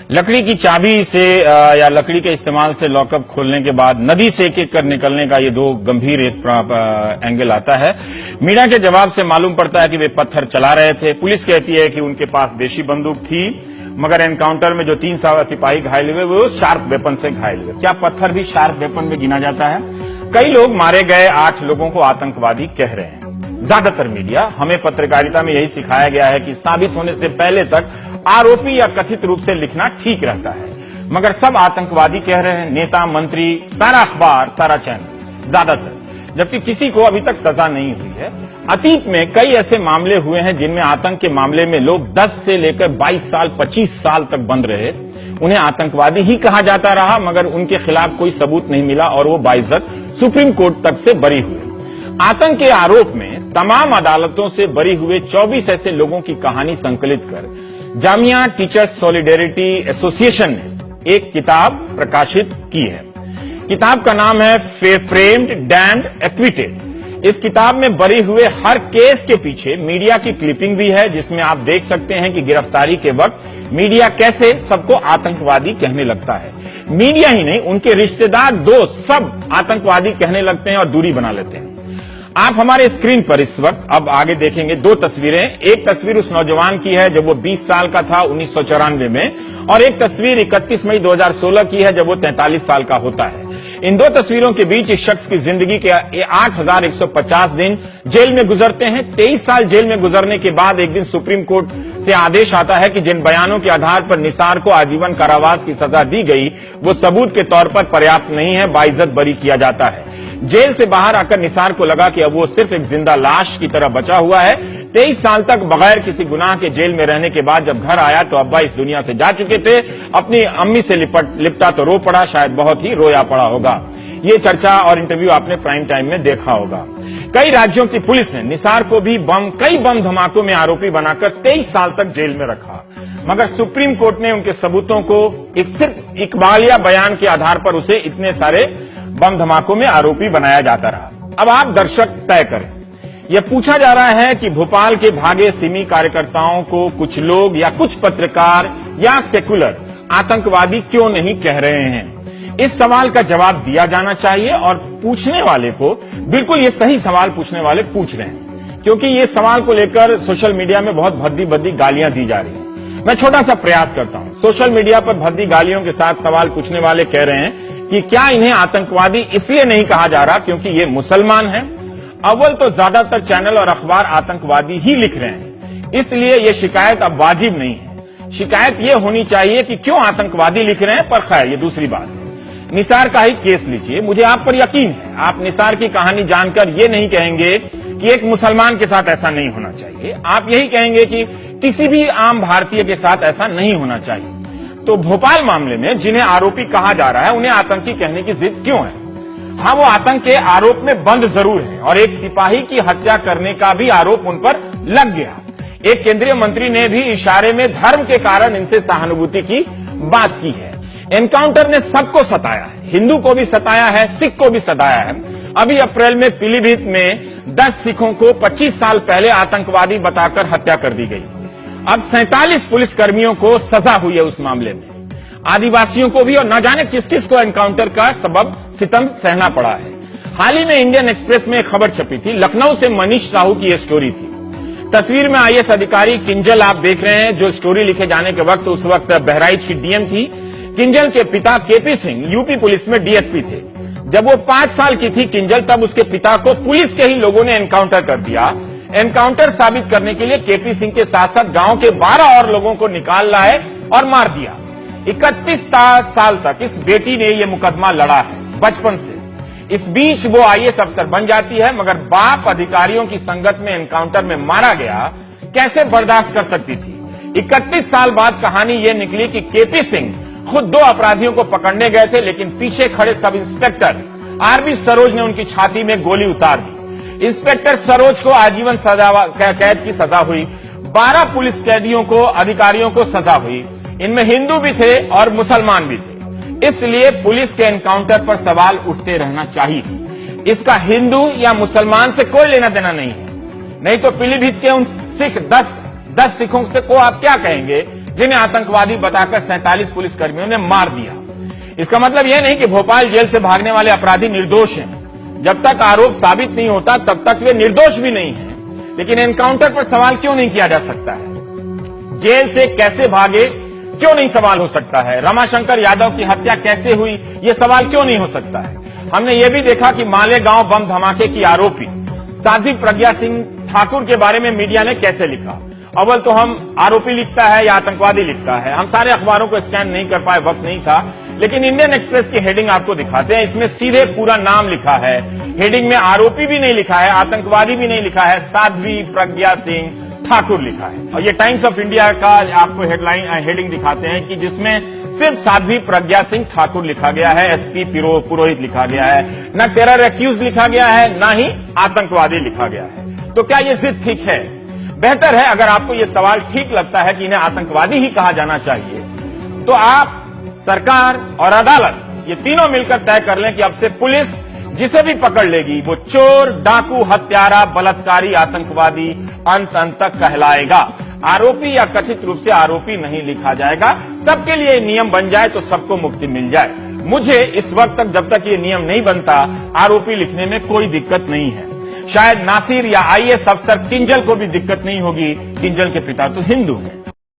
लकड़ी की चाबी से या लकड़ी के इस्तेमाल से लॉकअप खोलने के बाद नदी से एक-एक कर निकलने का ये दो गंभीर एंगल आता है। मीडिया के जवाब से मालूम पड़ता है कि वे पत्थर चला रहे थे। पुलिस कहती है कि उनके पास देशी बंदूक थी, मगर एनकाउंटर में जो 3 सिपाही घायल हुए वो शार्प वेपन से घायल हुए। क्या पत्थर भी शार्प वेपन में गिना जाता है? कई लोग मारे गए 8 लोगों को आतंकवादी कह रहे हैं। ज्यादातर मीडिया, हमें पत्रकारिता में यही सिखाया गया है कि साबित होने से पहले तक आरोपी या कथित रूप से लिखना ठीक रहता है, मगर सब आतंकवादी कह रहे हैं। नेता, मंत्री, सारा अखबार, सारा चैनल, ज्यादातर, जबकि किसी को अभी तक सजा नहीं हुई है। अतीत में कई ऐसे मामले हुए हैं जिनमें आतंक के मामले में लोग 10 से लेकर 22 साल, 25 साल तक बंद रहे। उन्हें आतंकवादी ही कहा जाता रहा, मगर उनके खिलाफ कोई सबूत नहीं मिला और वो बाइज्जत सुप्रीम कोर्ट तक से बरी हुए। आतंक के आरोप में तमाम अदालतों से बरी हुए 24 ऐसे लोगों की कहानी संकलित कर जामिया टीचर्स सॉलिडेरिटी एसोसिएशन ने एक किताब प्रकाशित की है। किताब का नाम है फ्रेम्ड, डैम्ड, एक्विटेड। इस किताब में बरी हुए हर केस के पीछे मीडिया की क्लिपिंग भी है, जिसमें आप देख सकते हैं कि गिरफ्तारी के वक्त मीडिया कैसे सबको आतंकवादी कहने लगता है। मीडिया ही नहीं, उनके रिश्तेदार, दोस्त, सब आतंकवादी कहने लगते हैं और दूरी बना लेते हैं। आप हमारे स्क्रीन पर इस वक्त अब आगे देखेंगे 2 तस्वीरें। एक तस्वीर उस नौजवान की है जब वो 20 साल का था 1994 में, और एक तस्वीर 31 मई 2016 की है जब वो 43 साल का होता है। इन 2 तस्वीरों के बीच इस शख्स की जिंदगी के 8150 दिन जेल में गुजरते हैं। 23 साल जेल में गुजरने के बाद एक दिन सुप्रीम कोर्ट से आदेश आता है कि जिन बयानों के आधार पर निसार को आजीवन कारावास की सजा दी गई वो सबूत के तौर पर पर्याप्त नहीं है, बाइज्जत बरी किया जाता है। जेल से बाहर आकर निसार को लगा कि अब वो सिर्फ एक जिंदा लाश की तरह बचा हुआ है। 23 साल तक बगैर किसी गुनाह के जेल में रहने के बाद जब घर आया तो अब्बा इस दुनिया से जा चुके थे। अपनी अम्मी से लिपटा तो रो पड़ा, शायद बहुत ही रोया पड़ा होगा। ये चर्चा और इंटरव्यू आपने प्राइम टाइम में देखा होगा। कई राज्यों की पुलिस ने निसार को भी कई बम धमाकों में आरोपी बनाकर 23 साल तक जेल में रखा, मगर सुप्रीम कोर्ट ने उनके सबूतों को सिर्फ इकबालिया बयान के आधार पर उसे इतने सारे बम धमाकों में आरोपी बनाया जाता रहा। अब आप दर्शक तय करें। यह पूछा जा रहा है कि भोपाल के भागे सिमी कार्यकर्ताओं को कुछ लोग या कुछ पत्रकार या सेकुलर आतंकवादी क्यों नहीं कह रहे हैं। इस सवाल का जवाब दिया जाना चाहिए और पूछने वाले को बिल्कुल ये सही सवाल पूछने वाले पूछ रहे हैं, क्योंकि ये सवाल को लेकर सोशल मीडिया में बहुत भद्दी गालियां दी जा रही हैं। मैं छोटा सा प्रयास करता हूं। सोशल मीडिया पर भद्दी गालियों के साथ सवाल पूछने वाले कह रहे हैं कि क्या इन्हें आतंकवादी इसलिए नहीं कहा जा रहा क्योंकि ये मुसलमान हैं। अव्वल तो ज्यादातर चैनल और अखबार आतंकवादी ही लिख रहे हैं, इसलिए ये शिकायत अब वाजिब नहीं है। शिकायत ये होनी चाहिए कि क्यों आतंकवादी लिख रहे हैं, पर खैर ये दूसरी बात है। निसार का ही केस लीजिए। मुझे आप पर यकीन है आप निसार की कहानी जानकर ये नहीं कहेंगे कि एक मुसलमान के साथ ऐसा नहीं होना चाहिए। आप यही कहेंगे कि किसी भी आम भारतीय के साथ ऐसा नहीं होना चाहिए। तो भोपाल मामले में जिन्हें आरोपी कहा जा रहा है उन्हें आतंकी कहने की जिद क्यों है? हाँ, वो आतंक के आरोप में बंद जरूर है और एक सिपाही की हत्या करने का भी आरोप उन पर लग गया। एक केंद्रीय मंत्री ने भी इशारे में धर्म के कारण इनसे सहानुभूति की बात की है। एनकाउंटर ने सबको सताया है, हिंदू को भी सताया है, सिख को भी सताया है। अभी अप्रैल में पीलीभीत में 10 सिखों को 25 साल पहले आतंकवादी बताकर हत्या कर दी गई। अब 47 पुलिसकर्मियों को सजा हुई है उस मामले में। आदिवासियों को भी, और न जाने किस किस को एनकाउंटर का सबब सितम सहना पड़ा है। हाल ही में इंडियन एक्सप्रेस में एक खबर छपी थी। लखनऊ से मनीष साहू की यह स्टोरी थी। तस्वीर में आईएएस अधिकारी किंजल आप देख रहे हैं, जो स्टोरी लिखे जाने के वक्त उस वक्त बहराइच की डीएम थी। किंजल के पिता केपी सिंह यूपी पुलिस में डीएसपी थे। जब वो 5 साल की थी किंजल, तब उसके पिता को पुलिस के ही लोगों ने एनकाउंटर कर दिया। एनकाउंटर साबित करने के लिए केपी सिंह के साथ साथ गांव के 12 और लोगों को निकाल लाए और मार दिया। 31 साल तक इस बेटी ने यह मुकदमा लड़ा है बचपन से। इस बीच वो आईएएस अफसर बन जाती है, मगर बाप अधिकारियों की संगत में एनकाउंटर में मारा गया, कैसे बर्दाश्त कर सकती थी। 31 साल बाद कहानी यह निकली कि केपी सिंह खुद 2 अपराधियों को पकड़ने गए थे, लेकिन पीछे खड़े सब इंस्पेक्टर आरबी सरोज ने उनकी छाती में गोली उतार दी। इंस्पेक्टर सरोज को आजीवन कैद की सजा हुई। 12 पुलिस कैदियों को, अधिकारियों को सजा हुई। इनमें हिंदू भी थे और मुसलमान भी थे। इसलिए पुलिस के एनकाउंटर पर सवाल उठते रहना चाहिए। इसका हिंदू या मुसलमान से कोई लेना देना नहीं है। नहीं तो पीलीभीत के उन सिख 10 सिखों से को आप क्या कहेंगे जिन्हें आतंकवादी बताकर 47 पुलिसकर्मियों ने मार दिया। इसका मतलब यह नहीं कि भोपाल जेल से भागने वाले अपराधी निर्दोष हैं। जब तक आरोप साबित नहीं होता तब तक वे निर्दोष भी नहीं हैं। लेकिन एनकाउंटर पर सवाल क्यों नहीं किया जा सकता है? जेल से कैसे भागे क्यों नहीं सवाल हो सकता है? रमाशंकर यादव की हत्या कैसे हुई यह सवाल क्यों नहीं हो सकता है? हमने यह भी देखा कि मालेगांव बम धमाके की आरोपी साध्वी प्रज्ञा सिंह ठाकुर के बारे में मीडिया ने कैसे लिखा। अव्वल तो हम आरोपी लिखता है या आतंकवादी लिखता है, हम सारे अखबारों को स्कैन नहीं कर पाए, वक्त नहीं था। लेकिन इंडियन एक्सप्रेस की हेडिंग आपको दिखाते हैं, इसमें सीधे पूरा नाम लिखा है। हेडिंग में आरोपी भी नहीं लिखा है, आतंकवादी भी नहीं लिखा है, साध्वी प्रज्ञा सिंह ठाकुर लिखा है। और ये टाइम्स ऑफ इंडिया का आपको हेडिंग दिखाते हैं कि जिसमें सिर्फ साध्वी प्रज्ञा सिंह ठाकुर लिखा गया है, एसपी पुरोहित लिखा गया है, न टेरर एक्यूज लिखा गया है, न ही आतंकवादी लिखा गया है। तो क्या यह जिद ठीक है? बेहतर है, अगर आपको यह सवाल ठीक लगता है कि इन्हें आतंकवादी ही कहा जाना चाहिए, तो आप, सरकार और अदालत ये तीनों मिलकर तय कर लें कि अब से पुलिस जिसे भी पकड़ लेगी वो चोर, डाकू, हत्यारा, बलात्कारी, आतंकवादी अंत तक कहलाएगा। आरोपी या कथित रूप से आरोपी नहीं लिखा जाएगा। सबके लिए नियम बन जाए तो सबको मुक्ति मिल जाए। मुझे इस वक्त तक, जब तक ये नियम नहीं बनता, आरोपी लिखने में कोई दिक्कत नहीं है। शायद नासिर या आईएएस अफसर किंजल को भी दिक्कत नहीं होगी, किंजल के पिता तो हिंदू हैं।